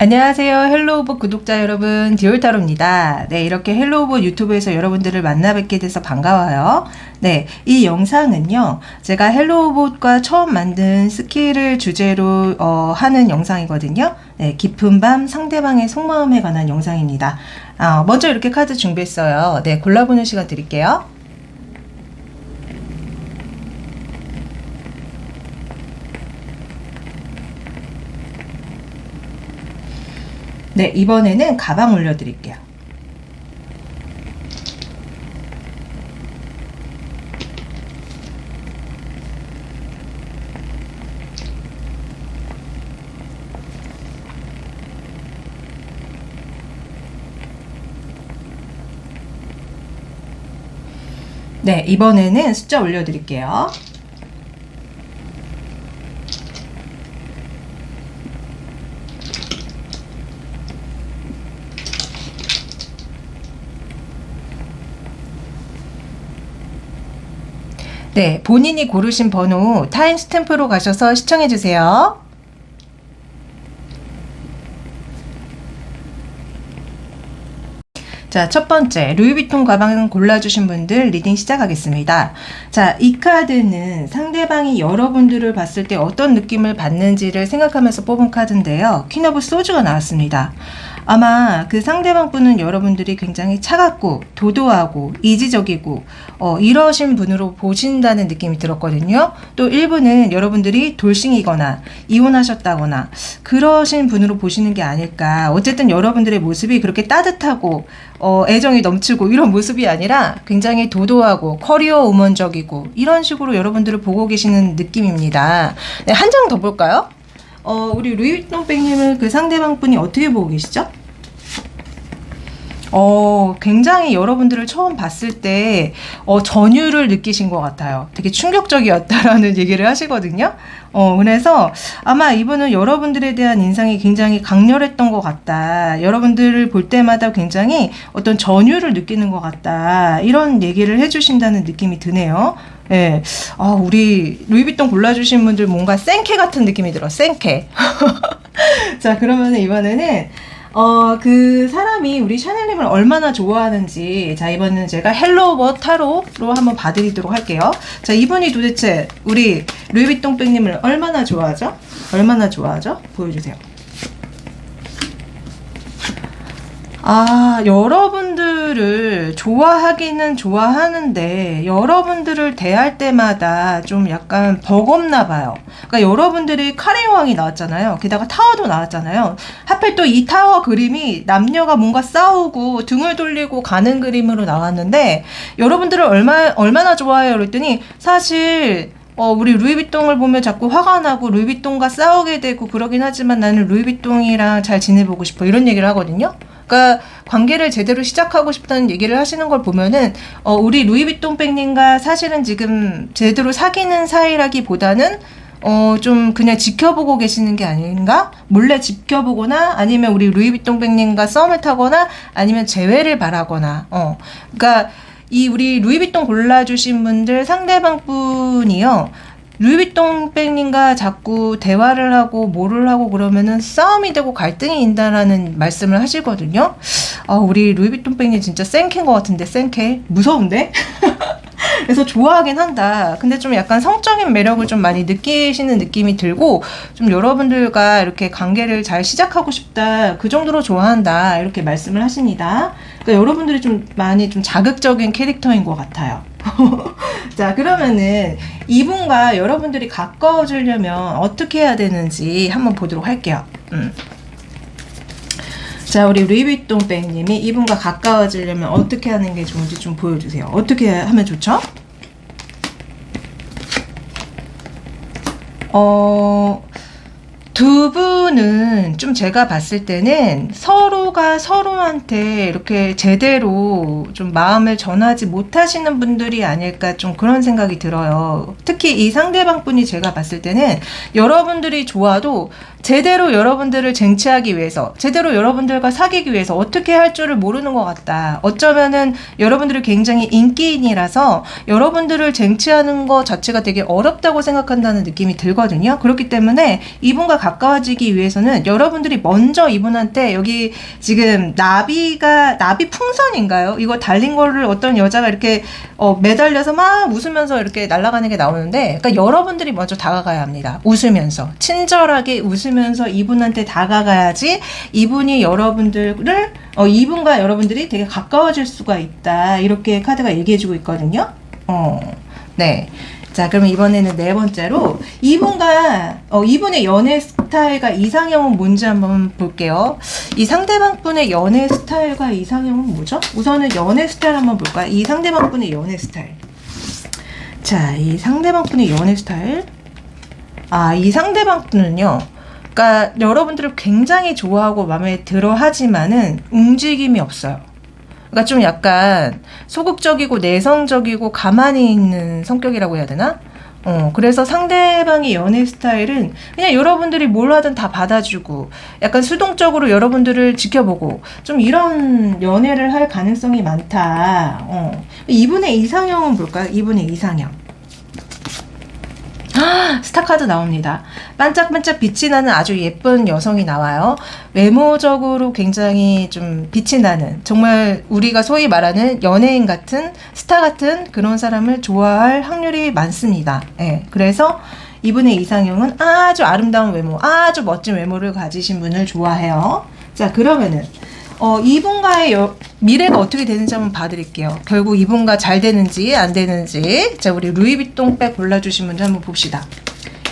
안녕하세요. 헬로우봇 구독자 여러분, 디올타로입니다. 네, 이렇게 헬로우봇 유튜브에서 여러분들을 만나 뵙게 돼서 반가워요. 네, 이 영상은요, 제가 헬로우봇과 처음 만든 스킬을 주제로 하는 영상이거든요. 네, 깊은 밤 상대방의 속마음에 관한 영상입니다. 먼저 이렇게 카드 준비했어요. 네, 골라보는 시간 드릴게요. 네, 이번에는 가방 올려드릴게요. 네, 이번에는 숫자 올려드릴게요. 네, 본인이 고르신 번호 타임스탬프로 가셔서 시청해주세요. 자, 첫 번째, 루이비통 가방 골라주신 분들 리딩 시작하겠습니다. 자, 이 카드는 상대방이 여러분들을 봤을 때 어떤 느낌을 받는지를 생각하면서 뽑은 카드인데요. 퀸 오브 소즈가 나왔습니다. 아마 그 상대방 분은 여러분들이 굉장히 차갑고 도도하고 이지적이고 이러신 분으로 보신다는 느낌이 들었거든요. 또 일부는 여러분들이 돌싱이거나 이혼하셨다거나 그러신 분으로 보시는 게 아닐까. 어쨌든 여러분들의 모습이 그렇게 따뜻하고 애정이 넘치고 이런 모습이 아니라 굉장히 도도하고 커리어 우먼적이고 이런 식으로 여러분들을 보고 계시는 느낌입니다. 네, 한 장 더 볼까요? 우리 루이비통 백님은 그 상대방 분이 어떻게 보고 계시죠? 굉장히 여러분들을 처음 봤을 때 전율을 느끼신 것 같아요. 되게 충격적이었다라는 얘기를 하시거든요. 그래서 아마 이분은 여러분들에 대한 인상이 굉장히 강렬했던 것 같다. 여러분들을 볼 때마다 굉장히 어떤 전율을 느끼는 것 같다. 이런 얘기를 해주신다는 느낌이 드네요. 예. 우리 루이비통 골라주신 분들 뭔가 생케 같은 느낌이 들어. 생케. 자, 그러면 이번에는 그 사람이 우리 샤넬님을 얼마나 좋아하는지, 자, 이번에는 제가 헬로우봇 타로로 한번 봐드리도록 할게요. 자, 이분이 도대체 우리 루이비통 백님을 얼마나 좋아하죠? 얼마나 좋아하죠? 보여주세요. 여러분들을 좋아하기는 좋아하는데 여러분들을 대할 때마다 좀 약간 버겁나 봐요. 그러니까 여러분들이 카레 여왕이 나왔잖아요. 게다가 타워도 나왔잖아요. 하필 또 이 타워 그림이 남녀가 뭔가 싸우고 등을 돌리고 가는 그림으로 나왔는데 여러분들을 얼마나 좋아해요? 그랬더니 사실 우리 루이비통을 보면 자꾸 화가 나고 루이비통과 싸우게 되고 그러긴 하지만 나는 루이비통이랑 잘 지내보고 싶어. 이런 얘기를 하거든요. 그러니까 관계를 제대로 시작하고 싶다는 얘기를 하시는 걸 보면은 우리 루이비통 백님과 사실은 지금 제대로 사귀는 사이라기보다는 좀 그냥 지켜보고 계시는 게 아닌가? 몰래 지켜보거나 아니면 우리 루이비통 백님과 썸을 타거나 아니면 재회를 바라거나 그러니까 이 우리 루이비통 골라주신 분들 상대방 분이요. 루이비통 백님과 자꾸 대화를 하고 뭐를 하고 그러면은 싸움이 되고 갈등이 인다라는 말씀을 하시거든요. 우리 루이비통 백님 진짜 생캔 것 같은데, 생캔 무서운데? 그래서 좋아하긴 한다. 근데 좀 약간 성적인 매력을 좀 많이 느끼시는 느낌이 들고 좀 여러분들과 이렇게 관계를 잘 시작하고 싶다. 그 정도로 좋아한다. 이렇게 말씀을 하십니다. 그러니까 여러분들이 좀 많이 좀 자극적인 캐릭터인 것 같아요. 자, 그러면은 이분과 여러분들이 가까워지려면 어떻게 해야 되는지 한번 보도록 할게요. 자, 우리 루이비통 백님이 이분과 가까워지려면 어떻게 하는 게 좋은지 좀 보여주세요. 어떻게 하면 좋죠? 두 분은 좀 제가 봤을 때는 서로가 서로한테 이렇게 제대로 좀 마음을 전하지 못하시는 분들이 아닐까 좀 그런 생각이 들어요. 특히 이 상대방 분이 제가 봤을 때는 여러분들이 좋아도 제대로 여러분들을 쟁취하기 위해서, 제대로 여러분들과 사귀기 위해서 어떻게 할 줄을 모르는 것 같다. 어쩌면은 여러분들이 굉장히 인기인이라서 여러분들을 쟁취하는 것 자체가 되게 어렵다고 생각한다는 느낌이 들거든요. 그렇기 때문에 이분과 가까워지기 위해서는 여러분들이 먼저 이분한테, 여기 지금 나비 풍선인가요? 이거 달린 거를 어떤 여자가 이렇게 매달려서 막 웃으면서 이렇게 날아가는 게 나오는데, 그러니까 여러분들이 먼저 다가가야 합니다. 웃으면서, 친절하게 웃으면서 이분한테 다가가야지 이분이 여러분들을 이분과 여러분들이 되게 가까워질 수가 있다. 이렇게 카드가 얘기해주고 있거든요. 네. 자, 그러면 이번에는 네 번째로 이분의 연애 스타일과 이상형은 뭔지 한번 볼게요. 이 상대방 분의 연애 스타일과 이상형은 뭐죠? 우선은 연애 스타일 한번 볼까요? 이 상대방 분의 연애 스타일. 자, 이 상대방 분의 연애 스타일. 이 상대방 분은요, 그러니까 여러분들을 굉장히 좋아하고 마음에 들어 하지만은 움직임이 없어요. 그러니까 좀 약간 소극적이고 내성적이고 가만히 있는 성격이라고 해야 되나? 그래서 상대방의 연애 스타일은 그냥 여러분들이 뭘 하든 다 받아주고 약간 수동적으로 여러분들을 지켜보고 좀 이런 연애를 할 가능성이 많다. 이분의 이상형은 뭘까요? 이분의 이상형. 스타카드 나옵니다. 반짝반짝 빛이 나는 아주 예쁜 여성이 나와요. 외모적으로 굉장히 좀 빛이 나는, 정말 우리가 소위 말하는 연예인 같은, 스타 같은 그런 사람을 좋아할 확률이 많습니다. 예, 그래서 이분의 이상형은 아주 아름다운 외모, 아주 멋진 외모를 가지신 분을 좋아해요. 자, 그러면은 이분과의 미래가 어떻게 되는지 한번 봐드릴게요. 결국 이분과 잘 되는지 안 되는지. 자, 우리 루이비통 백 골라주신 분들 한번 봅시다.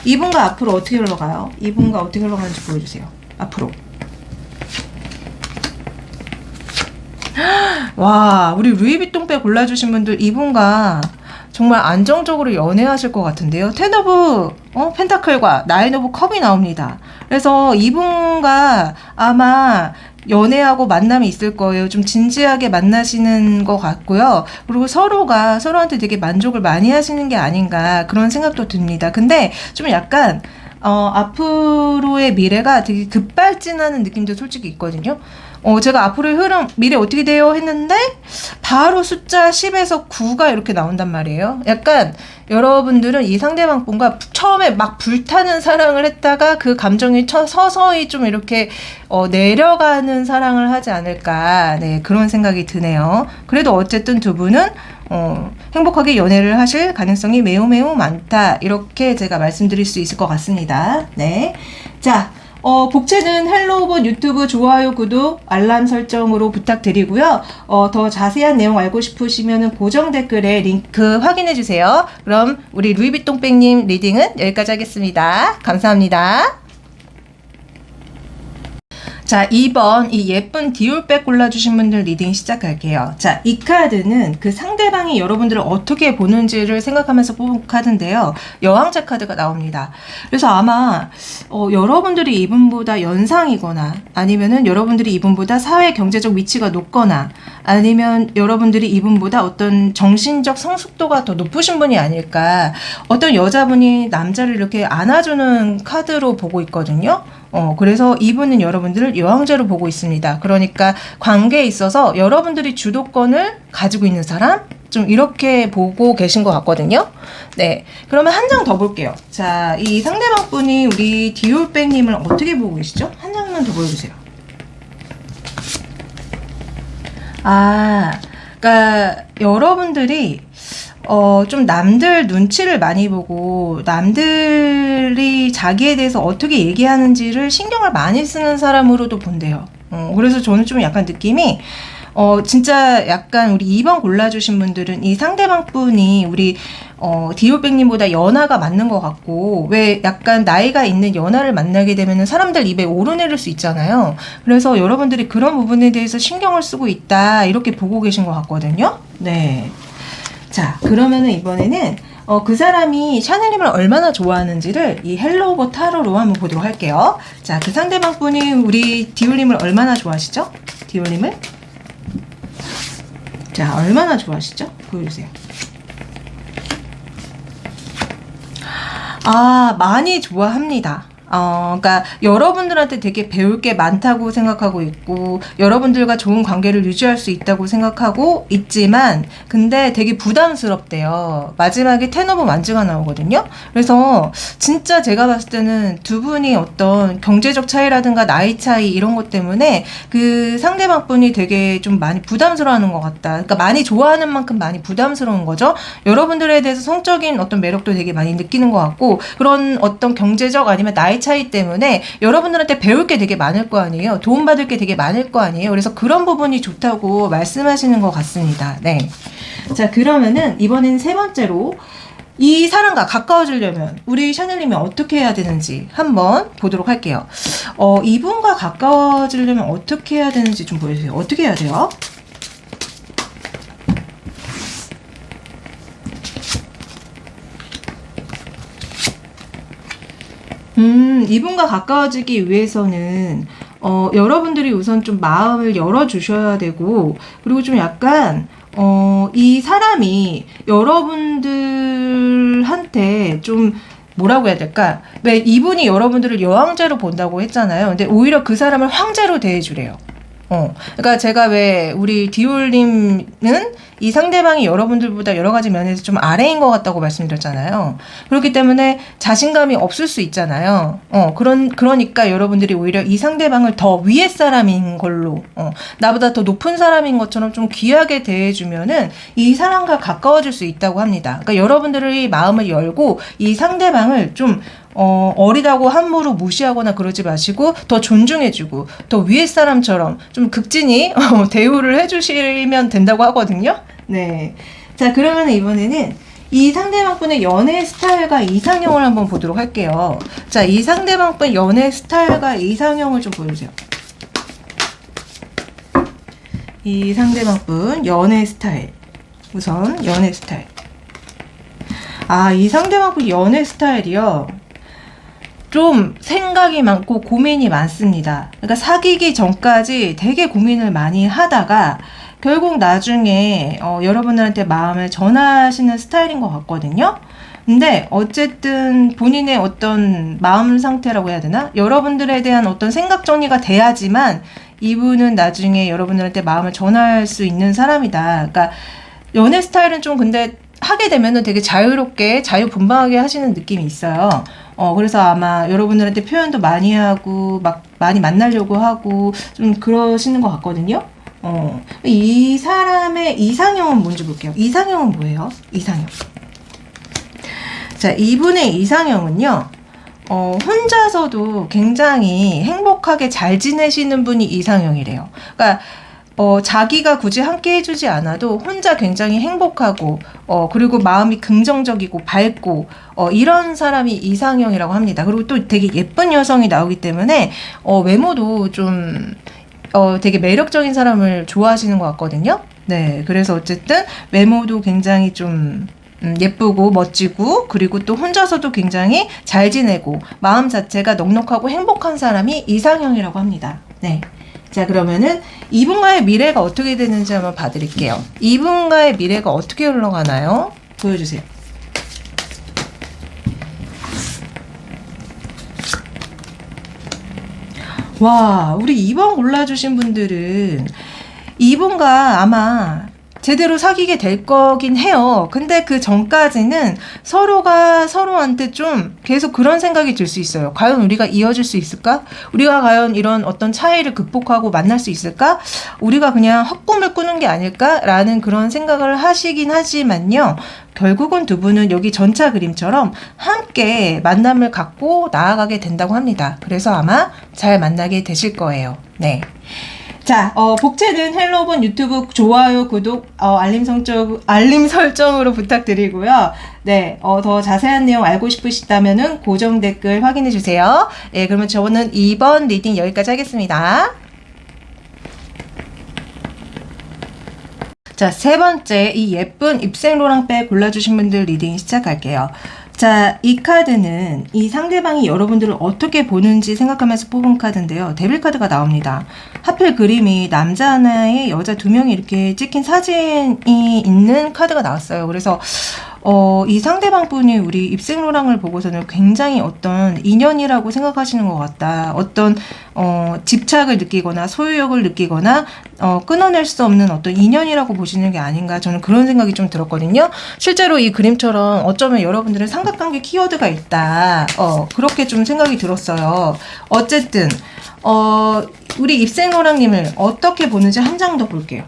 이분과 앞으로 어떻게 흘러가요? 이분과 어떻게 흘러가는지 보여주세요. 앞으로. 와, 우리 루이비통 백 골라주신 분들 이분과 정말 안정적으로 연애하실 것 같은데요. 텐 오브 펜타클과 나인 오브 컵이 나옵니다. 그래서 이분과 아마 연애하고 만남이 있을 거예요. 좀 진지하게 만나시는 것 같고요. 그리고 서로가 서로한테 되게 만족을 많이 하시는 게 아닌가 그런 생각도 듭니다. 근데 좀 약간 앞으로의 미래가 되게 급발진하는 느낌도 솔직히 있거든요. 제가 앞으로의 흐름, 미래 어떻게 돼요? 했는데 바로 숫자 10에서 9가 이렇게 나온단 말이에요. 약간 여러분들은 이 상대방 분과 처음에 막 불타는 사랑을 했다가 그 감정이 서서히 좀 이렇게 내려가는 사랑을 하지 않을까, 네, 그런 생각이 드네요. 그래도 어쨌든 두 분은 행복하게 연애를 하실 가능성이 매우 매우 많다, 이렇게 제가 말씀드릴 수 있을 것 같습니다. 네, 자, 복채는 헬로우봇 유튜브 좋아요, 구독, 알람 설정으로 부탁드리고요. 더 자세한 내용 알고 싶으시면 고정 댓글에 링크 확인해주세요. 그럼 우리 루이비통백님 리딩은 여기까지 하겠습니다. 감사합니다. 자, 2번 이 예쁜 디올백 골라주신 분들 리딩 시작할게요. 자, 이 카드는 그 상대방이 여러분들을 어떻게 보는지를 생각하면서 뽑은 카드인데요. 여왕자 카드가 나옵니다. 그래서 아마 여러분들이 이분보다 연상이거나, 아니면은 여러분들이 이분보다 사회 경제적 위치가 높거나, 아니면 여러분들이 이분보다 어떤 정신적 성숙도가 더 높으신 분이 아닐까. 어떤 여자분이 남자를 이렇게 안아주는 카드로 보고 있거든요. 그래서 이분은 여러분들을 여왕자로 보고 있습니다. 그러니까 관계에 있어서 여러분들이 주도권을 가지고 있는 사람? 좀 이렇게 보고 계신 것 같거든요. 네. 그러면 한 장 더 볼게요. 자, 이 상대방 분이 우리 디올백님을 어떻게 보고 계시죠? 한 장만 더 보여주세요. 그러니까 여러분들이 좀 남들 눈치를 많이 보고 남들이 자기에 대해서 어떻게 얘기하는지를 신경을 많이 쓰는 사람으로도 본대요. 그래서 저는 좀 약간 느낌이 진짜 약간 우리 2번 골라주신 분들은 이 상대방 분이 우리 디올백님보다 연하가 맞는 것 같고, 왜 약간 나이가 있는 연하를 만나게 되면 사람들 입에 오르내릴 수 있잖아요. 그래서 여러분들이 그런 부분에 대해서 신경을 쓰고 있다, 이렇게 보고 계신 것 같거든요. 네. 자, 그러면은 이번에는 그 사람이 샤넬님을 얼마나 좋아하는지를 이 헬로우버 타로로 한번 보도록 할게요. 자, 그 상대방 분이 우리 디올님을 얼마나 좋아하시죠? 디올님을? 자, 얼마나 좋아하시죠? 보여주세요. 많이 좋아합니다. 그러니까 여러분들한테 되게 배울 게 많다고 생각하고 있고 여러분들과 좋은 관계를 유지할 수 있다고 생각하고 있지만 근데 되게 부담스럽대요. 마지막에 10 오브 완즈가 나오거든요. 그래서 진짜 제가 봤을 때는 두 분이 어떤 경제적 차이라든가 나이 차이 이런 것 때문에 그 상대방 분이 되게 좀 많이 부담스러워하는 것 같다. 그러니까 많이 좋아하는 만큼 많이 부담스러운 거죠. 여러분들에 대해서 성적인 어떤 매력도 되게 많이 느끼는 것 같고 그런 어떤 경제적 아니면 나이 차이 때문에 여러분들한테 배울 게 되게 많을 거 아니에요. 도움받을 게 되게 많을 거 아니에요. 그래서 그런 부분이 좋다고 말씀하시는 것 같습니다. 네. 자, 그러면은 이번엔 세 번째로 이 사람과 가까워지려면 우리 샤넬님이 어떻게 해야 되는지 한번 보도록 할게요. 이분과 가까워지려면 어떻게 해야 되는지 좀 보여주세요. 어떻게 해야 돼요? 이분과 가까워지기 위해서는 여러분들이 우선 좀 마음을 열어주셔야 되고 그리고 좀 약간 이 사람이 여러분들한테 좀 뭐라고 해야 될까? 왜 이분이 여러분들을 여왕제로 본다고 했잖아요. 근데 오히려 그 사람을 황제로 대해주래요. 그러니까 제가 왜 우리 디올님은 이 상대방이 여러분들보다 여러 가지 면에서 좀 아래인 것 같다고 말씀드렸잖아요. 그렇기 때문에 자신감이 없을 수 있잖아요. 그러니까 여러분들이 오히려 이 상대방을 더 위에 사람인 걸로, 나보다 더 높은 사람인 것처럼 좀 귀하게 대해주면은 이 사람과 가까워질 수 있다고 합니다. 그러니까 여러분들의 마음을 열고 이 상대방을 좀 어리다고 함부로 무시하거나 그러지 마시고 더 존중해주고 더 위에 사람처럼 좀 극진히 대우를 해주시면 된다고 하거든요. 네. 자, 그러면 이번에는 이 상대방분의 연애 스타일과 이상형을 한번 보도록 할게요. 자, 이 상대방분 연애 스타일과 이상형을 좀 보여주세요. 이 상대방분 연애 스타일. 우선 연애 스타일. 이 상대방분 연애 스타일이요. 좀 생각이 많고 고민이 많습니다. 그러니까 사귀기 전까지 되게 고민을 많이 하다가 결국 나중에 여러분들한테 마음을 전하시는 스타일인 것 같거든요. 근데 어쨌든 본인의 어떤 마음 상태라고 해야 되나? 여러분들에 대한 어떤 생각 정리가 돼야지만 이분은 나중에 여러분들한테 마음을 전할 수 있는 사람이다. 그러니까 연애 스타일은 좀 근데 하게 되면은 되게 자유롭게 자유분방하게 하시는 느낌이 있어요. 그래서 아마 여러분들한테 표현도 많이 하고 막 많이 만나려고 하고 좀 그러시는 것 같거든요. 이 사람의 이상형은 뭔지 볼게요. 이상형은 뭐예요? 이상형. 자, 이분의 이상형은요. 혼자서도 굉장히 행복하게 잘 지내시는 분이 이상형이래요. 그러니까 자기가 굳이 함께 해주지 않아도 혼자 굉장히 행복하고, 그리고 마음이 긍정적이고 밝고, 이런 사람이 이상형이라고 합니다. 그리고 또 되게 예쁜 여성이 나오기 때문에, 외모도 좀, 되게 매력적인 사람을 좋아하시는 것 같거든요. 네. 그래서 어쨌든 외모도 굉장히 좀, 예쁘고 멋지고 그리고 또 혼자서도 굉장히 잘 지내고 마음 자체가 넉넉하고 행복한 사람이 이상형이라고 합니다. 네. 자, 그러면은 이분과의 미래가 어떻게 되는지 한번 봐드릴게요. 이분과의 미래가 어떻게 흘러가나요? 보여주세요. 와, 우리 2번 골라주신 분들은 이분과 아마 제대로 사귀게 될 거긴 해요. 근데 그 전까지는 서로가 서로한테 좀 계속 그런 생각이 들 수 있어요. 과연 우리가 이어질 수 있을까? 우리가 과연 이런 어떤 차이를 극복하고 만날 수 있을까? 우리가 그냥 헛꿈을 꾸는 게 아닐까라는 그런 생각을 하시긴 하지만요. 결국은 두 분은 여기 전차 그림처럼 함께 만남을 갖고 나아가게 된다고 합니다. 그래서 아마 잘 만나게 되실 거예요. 네. 자, 복채는 헬로본 유튜브 좋아요, 구독, 알림 설정으로 부탁드리고요. 네, 더 자세한 내용 알고 싶으시다면은 고정 댓글 확인해 주세요. 네, 그러면 저는 2번 리딩 여기까지 하겠습니다. 자, 세 번째 이 예쁜 입생로랑백 골라주신 분들 리딩 시작할게요. 자, 이 카드는 이 상대방이 여러분들을 어떻게 보는지 생각하면서 뽑은 카드인데요. 데빌 카드가 나옵니다. 하필 그림이 남자 하나에 여자 두 명이 이렇게 찍힌 사진이 있는 카드가 나왔어요. 그래서 이 상대방 분이 우리 입생로랑을 보고서는 굉장히 어떤 인연이라고 생각하시는 것 같다. 어떤 집착을 느끼거나 소유욕을 느끼거나 끊어낼 수 없는 어떤 인연이라고 보시는 게 아닌가, 저는 그런 생각이 좀 들었거든요. 실제로 이 그림처럼 어쩌면 여러분들은 삼각관계 키워드가 있다. 그렇게 좀 생각이 들었어요. 어쨌든 우리 입생로랑님을 어떻게 보는지 한 장 더 볼게요.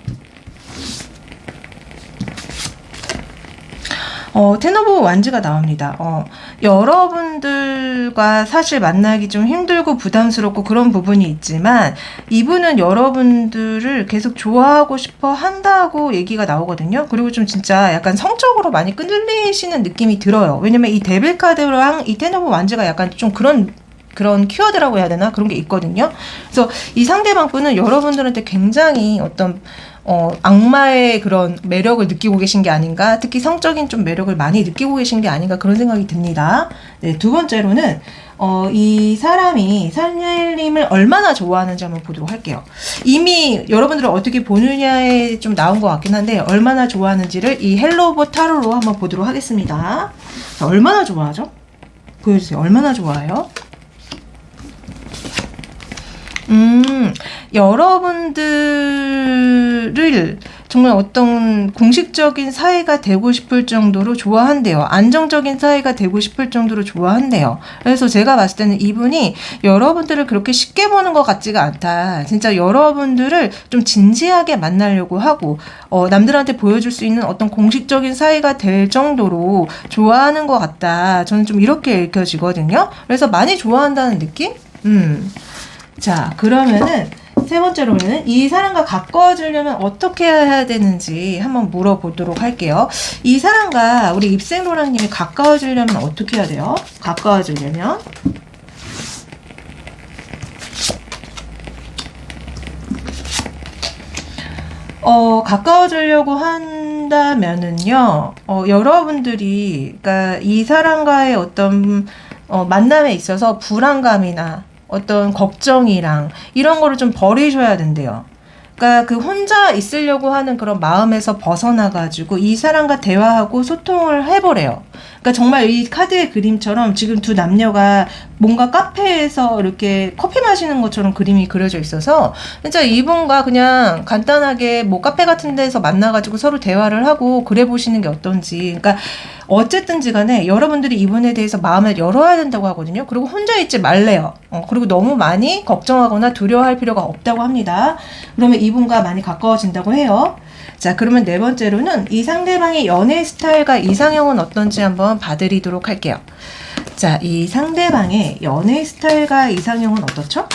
텐 오브 완즈가 나옵니다. 여러분들과 사실 만나기 좀 힘들고 부담스럽고 그런 부분이 있지만 이분은 여러분들을 계속 좋아하고 싶어 한다고 얘기가 나오거든요. 그리고 좀 진짜 약간 성적으로 많이 끌리시는 느낌이 들어요. 왜냐면 이 데빌 카드랑 이 텐 오브 완즈가 약간 좀 그런 키워드라고 해야 되나? 그런 게 있거든요. 그래서 이 상대방 분은 여러분들한테 굉장히 어떤 악마의 그런 매력을 느끼고 계신 게 아닌가, 특히 성적인 좀 매력을 많이 느끼고 계신 게 아닌가, 그런 생각이 듭니다. 네, 두 번째로는 이 사람이 산일님을 얼마나 좋아하는지 한번 보도록 할게요. 이미 여러분들을 어떻게 보느냐에 좀 나온 것 같긴 한데 얼마나 좋아하는지를 이 헬로버 타로로 한번 보도록 하겠습니다. 자, 얼마나 좋아하죠? 보여주세요. 얼마나 좋아해요? 여러분들을 정말 어떤 공식적인 사이가 되고 싶을 정도로 좋아한대요. 안정적인 사이가 되고 싶을 정도로 좋아한대요. 그래서 제가 봤을 때는 이분이 여러분들을 그렇게 쉽게 보는 것 같지가 않다. 진짜 여러분들을 좀 진지하게 만나려고 하고 남들한테 보여줄 수 있는 어떤 공식적인 사이가 될 정도로 좋아하는 것 같다. 저는 좀 이렇게 읽혀지거든요. 그래서 많이 좋아한다는 느낌? 자, 그러면은 세 번째로는 이 사람과 가까워지려면 어떻게 해야 되는지 한번 물어보도록 할게요. 이 사람과 우리 입생로랑님이 가까워지려면 어떻게 해야 돼요? 가까워지려면 가까워지려고 한다면은요, 여러분들이, 그러니까 이 사람과의 어떤 만남에 있어서 불안감이나 어떤 걱정이랑 이런 거를 좀 버리셔야 된대요. 그러니까 그 혼자 있으려고 하는 그런 마음에서 벗어나가지고 이 사람과 대화하고 소통을 해보래요. 그러니까 정말 이 카드의 그림처럼 지금 두 남녀가 뭔가 카페에서 이렇게 커피 마시는 것처럼 그림이 그려져 있어서 진짜 이분과 그냥 간단하게 뭐 카페 같은 데서 만나가지고 서로 대화를 하고 그래 보시는 게 어떤지. 그러니까 어쨌든지 간에 여러분들이 이분에 대해서 마음을 열어야 된다고 하거든요. 그리고 혼자 있지 말래요. 그리고 너무 많이 걱정하거나 두려워할 필요가 없다고 합니다. 그러면 이분과 많이 가까워진다고 해요. 자, 그러면 네 번째로는 이 상대방의 연애 스타일과 이상형은 어떤지 한번 봐드리도록 할게요. 자, 이 상대방의 연애 스타일과 이상형은 어떻죠?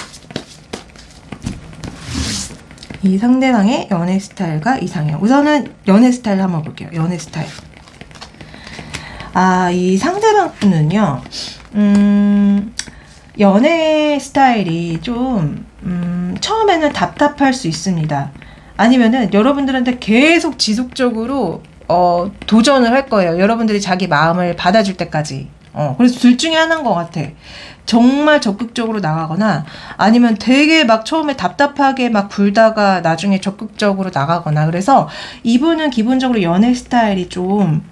이 상대방의 연애 스타일과 이상형. 우선은 연애 스타일 한번 볼게요. 연애 스타일. 이 상대방 분은요, 연애 스타일이 좀, 처음에는 답답할 수 있습니다. 아니면은 여러분들한테 계속 지속적으로, 도전을 할 거예요. 여러분들이 자기 마음을 받아줄 때까지. 그래서 둘 중에 하나인 것 같아. 정말 적극적으로 나가거나 아니면 되게 막 처음에 답답하게 막 굴다가 나중에 적극적으로 나가거나. 그래서 이분은 기본적으로 연애 스타일이 좀,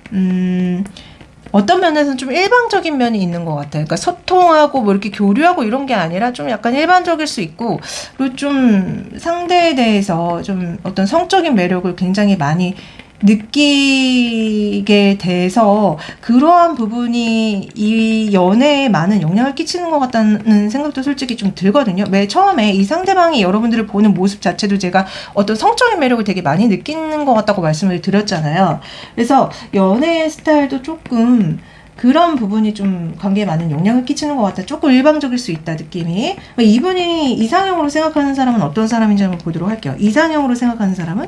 어떤 면에서는 좀 일방적인 면이 있는 것 같아요. 그러니까 소통하고 뭐 이렇게 교류하고 이런 게 아니라 좀 약간 일반적일 수 있고, 그리고 좀 상대에 대해서 좀 어떤 성적인 매력을 굉장히 많이 느끼게 돼서 그러한 부분이 이 연애에 많은 영향을 끼치는 것 같다는 생각도 솔직히 좀 들거든요. 맨 처음에 이 상대방이 여러분들을 보는 모습 자체도 제가 어떤 성적인 매력을 되게 많이 느끼는 것 같다고 말씀을 드렸잖아요. 그래서 연애 스타일도 조금 그런 부분이 좀 관계에 많은 영향을 끼치는 것 같다. 조금 일방적일 수 있다, 느낌이. 이분이 이상형으로 생각하는 사람은 어떤 사람인지 한번 보도록 할게요. 이상형으로 생각하는 사람은?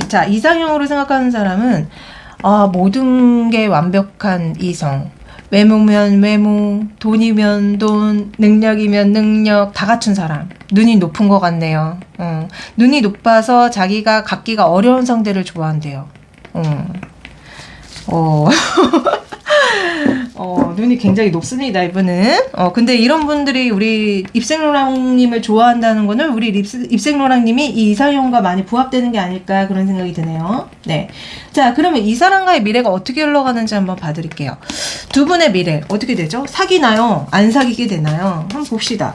자, 이상형으로 생각하는 사람은 모든 게 완벽한 이성. 외모면 외모, 돈이면 돈, 능력이면 능력, 다 갖춘 사람. 눈이 높은 것 같네요. 눈이 높아서 자기가 갖기가 어려운 상대를 좋아한대요. 어, 눈이 굉장히 높습니다, 이분은. 근데 이런 분들이 우리 입생로랑님을 좋아한다는 거는 우리 입생로랑님이 이 이상형과 많이 부합되는 게 아닐까 그런 생각이 드네요. 네. 자, 그러면 이 사람과의 미래가 어떻게 흘러가는지 한번 봐드릴게요. 두 분의 미래, 어떻게 되죠? 사귀나요? 안 사귀게 되나요? 한번 봅시다.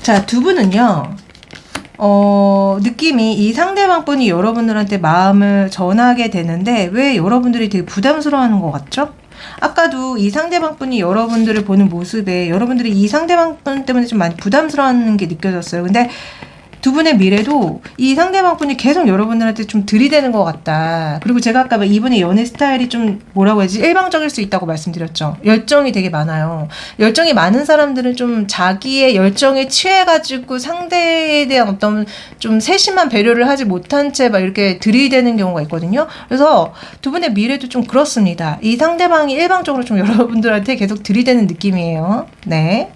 자, 두 분은요, 느낌이 이 상대방분이 여러분들한테 마음을 전하게 되는데 왜 여러분들이 되게 부담스러워하는 것 같죠? 아까도 이 상대방분이 여러분들을 보는 모습에 여러분들이 이 상대방분 때문에 좀 많이 부담스러워하는 게 느껴졌어요. 근데 두 분의 미래도 이 상대방분이 계속 여러분들한테 좀 들이대는 것 같다. 그리고 제가 아까 이분의 연애 스타일이 좀 뭐라고 해야지 일방적일 수 있다고 말씀드렸죠. 열정이 되게 많아요. 열정이 많은 사람들은 좀 자기의 열정에 취해가지고 상대에 대한 어떤 좀 세심한 배려를 하지 못한 채 막 이렇게 들이대는 경우가 있거든요. 그래서 두 분의 미래도 좀 그렇습니다. 이 상대방이 일방적으로 좀 여러분들한테 계속 들이대는 느낌이에요. 네.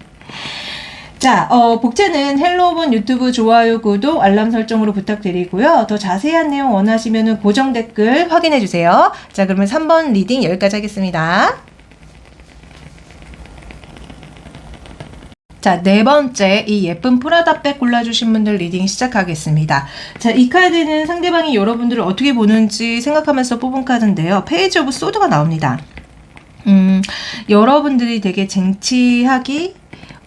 자, 복제는 헬로본 유튜브 좋아요, 구독, 알람 설정으로 부탁드리고요. 더 자세한 내용 원하시면 고정 댓글 확인해주세요. 자, 그러면 3번 리딩 여기까지 하겠습니다. 자, 네 번째 이 예쁜 프라다백 골라주신 분들 리딩 시작하겠습니다. 자, 이 카드는 상대방이 여러분들을 어떻게 보는지 생각하면서 뽑은 카드인데요. 페이지 오브 소드가 나옵니다. 여러분들이 되게 쟁취하기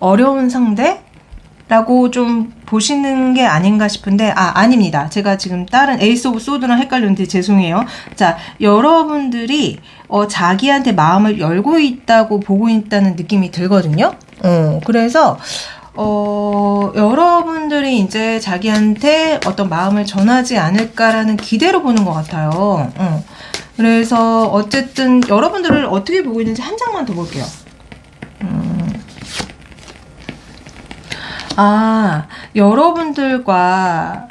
어려운 상대라고 좀 보시는 게 아닌가 싶은데 아닙니다. 제가 지금 다른 에이스 오브 소드랑 헷갈렸는데 죄송해요. 자, 여러분들이 자기한테 마음을 열고 있다고 보고 있다는 느낌이 들거든요. 그래서 여러분들이 이제 자기한테 어떤 마음을 전하지 않을까라는 기대로 보는 것 같아요. 그래서 어쨌든 여러분들을 어떻게 보고 있는지 한 장만 더 볼게요. 여러분들과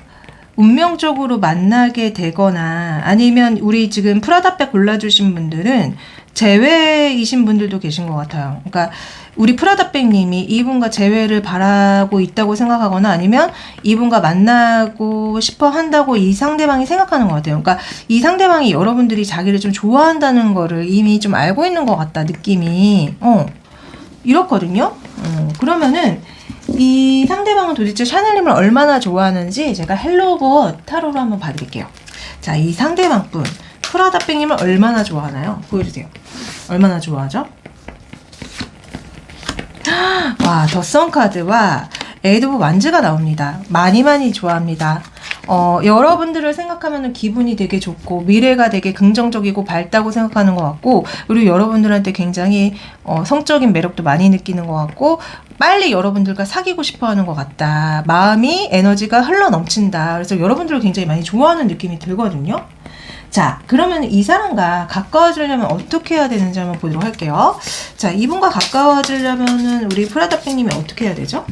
운명적으로 만나게 되거나 아니면 우리 지금 프라다백 골라주신 분들은 재회이신 분들도 계신 것 같아요. 그러니까 우리 프라다백님이 이분과 재회를 바라고 있다고 생각하거나 아니면 이분과 만나고 싶어 한다고 이 상대방이 생각하는 것 같아요. 그러니까 이 상대방이 여러분들이 자기를 좀 좋아한다는 거를 이미 좀 알고 있는 것 같다, 느낌이. 이렇거든요. 그러면은 이 상대방은 도대체 샤넬님을 얼마나 좋아하는지 제가 헬로봇 타로로 한번 봐드릴게요. 자, 이 상대방분 프라다백님을 얼마나 좋아하나요? 보여주세요. 얼마나 좋아하죠? 와, 더 선카드와 에이드 오브 완즈가 나옵니다. 많이 좋아합니다. 여러분들을 생각하면 기분이 되게 좋고 미래가 되게 긍정적이고 밝다고 생각하는 것 같고 그리고 여러분들한테 굉장히 성적인 매력도 많이 느끼는 것 같고 빨리 여러분들과 사귀고 싶어 하는 것 같다. 마음이 에너지가 흘러 넘친다. 그래서 여러분들을 굉장히 많이 좋아하는 느낌이 들거든요. 자, 그러면 이 사람과 가까워지려면 어떻게 해야 되는지 한번 보도록 할게요. 자, 이분과 가까워지려면은 우리 프라다백님이 어떻게 해야 되죠?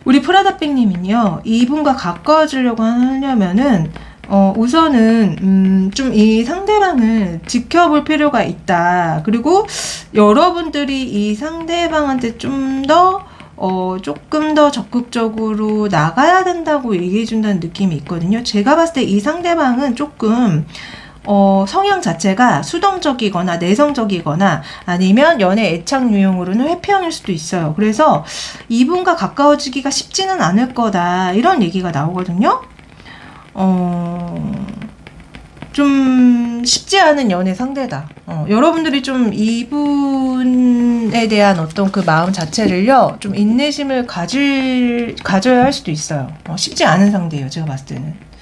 우리 프라다백님은요, 이분과 가까워지려고 하려면은, 우선은, 좀 이 상대방을 지켜볼 필요가 있다. 그리고 여러분들이 이 상대방한테 조금 더 적극적으로 나가야 된다고 얘기해준다는 느낌이 있거든요. 제가 봤을 때 이 상대방은 조금, 성향 자체가 수동적이거나 내성적이거나 아니면 연애 애착 유형으로는 회피형일 수도 있어요. 그래서 이분과 가까워지기가 쉽지는 않을 거다. 이런 얘기가 나오거든요. 좀 쉽지 않은 연애 상대다. 여러분들이 좀 이분에 대한 어떤 그 마음 자체를요, 좀 인내심을 가져야 할 수도 있어요. 쉽지 않은 상대예요, 제가 봤을 때는.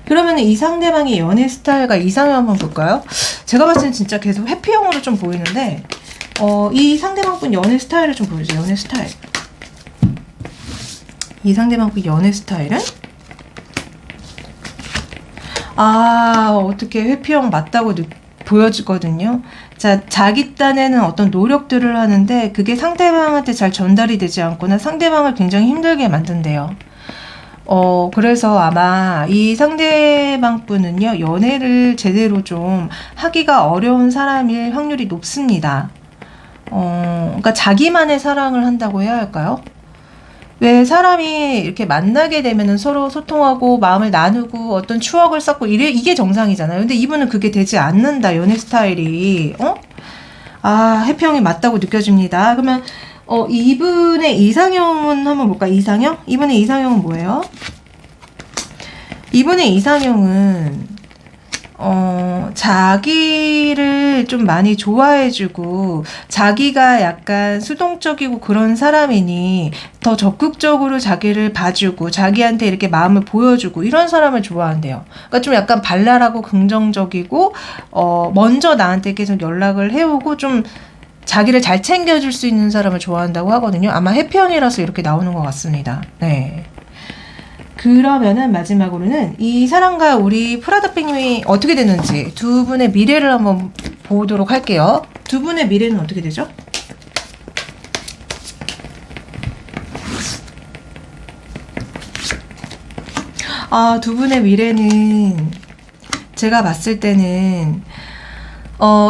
그러면 이 상대방의 연애 스타일과 이상형 한번 볼까요? 제가 봤을 때는 진짜 계속 회피형으로 좀 보이는데, 이 상대방분 연애 스타일을 좀 보여주세요. 연애 스타일. 이 상대방분 연애 스타일은? 어떻게 회피형 맞다고 보여지거든요. 자, 자기 딴에는 어떤 노력들을 하는데 그게 상대방한테 잘 전달이 되지 않거나 상대방을 굉장히 힘들게 만든대요. 그래서 아마 이 상대방 분은요, 연애를 제대로 좀 하기가 어려운 사람일 확률이 높습니다. 그러니까 자기만의 사랑을 한다고 해야 할까요? 왜 사람이 이렇게 만나게 되면은 서로 소통하고 마음을 나누고 어떤 추억을 쌓고 이게 정상이잖아요. 근데 이분은 그게 되지 않는다, 연애 스타일이. 해평이 맞다고 느껴집니다. 그러면 이분의 이상형은 한번 볼까? 이상형? 이분의 이상형은 뭐예요? 이분의 이상형은 자기를 좀 많이 좋아해주고 자기가 약간 수동적이고 그런 사람이니 더 적극적으로 자기를 봐주고 자기한테 이렇게 마음을 보여주고 이런 사람을 좋아한대요. 그러니까 좀 약간 발랄하고 긍정적이고 먼저 나한테 계속 연락을 해오고 좀 자기를 잘 챙겨줄 수 있는 사람을 좋아한다고 하거든요. 아마 해피형이라서 이렇게 나오는 것 같습니다. 네. 그러면은 마지막으로는 이 사람과 우리 프라다핑이 어떻게 됐는지 두 분의 미래를 한번 보도록 할게요. 두 분의 미래는 어떻게 되죠? 두 분의 미래는 제가 봤을 때는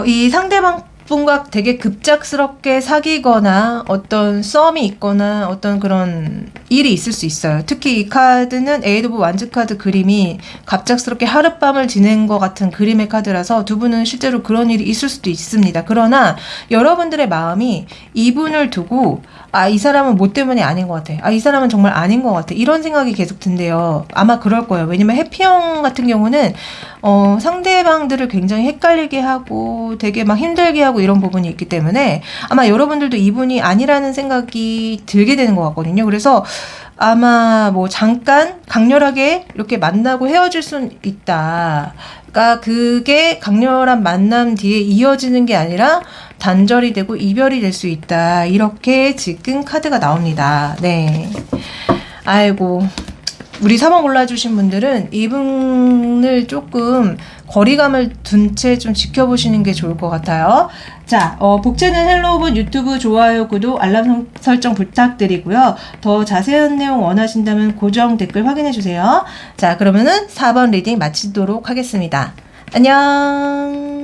이 상대방 분과 되게 급작스럽게 사귀거나 어떤 썸이 있거나 어떤 그런 일이 있을 수 있어요. 특히 이 카드는 에이드 오브 완즈 카드 그림이 갑작스럽게 하룻밤을 지낸 것 같은 그림의 카드라서 두 분은 실제로 그런 일이 있을 수도 있습니다. 그러나 여러분들의 마음이 이분을 두고 이 사람은 뭐 때문에 아닌 것 같아. 이 사람은 정말 아닌 것 같아. 이런 생각이 계속 든대요. 아마 그럴 거예요. 왜냐면 해피형 같은 경우는 상대방들을 굉장히 헷갈리게 하고 되게 막 힘들게 하고 이런 부분이 있기 때문에 아마 여러분들도 이분이 아니라는 생각이 들게 되는 것 같거든요. 그래서 아마 뭐 잠깐 강렬하게 이렇게 만나고 헤어질 수는 있다. 그러니까 그게 강렬한 만남 뒤에 이어지는 게 아니라 단절이 되고 이별이 될 수 있다. 이렇게 지금 카드가 나옵니다. 네. 아이고. 우리 4번 골라주신 분들은 이분을 조금 거리감을 둔 채 좀 지켜보시는 게 좋을 것 같아요. 자, 복채는 헬로우분 유튜브 좋아요, 구독, 알람 설정 부탁드리고요. 더 자세한 내용 원하신다면 고정 댓글 확인해주세요. 자, 그러면은 4번 리딩 마치도록 하겠습니다. 안녕.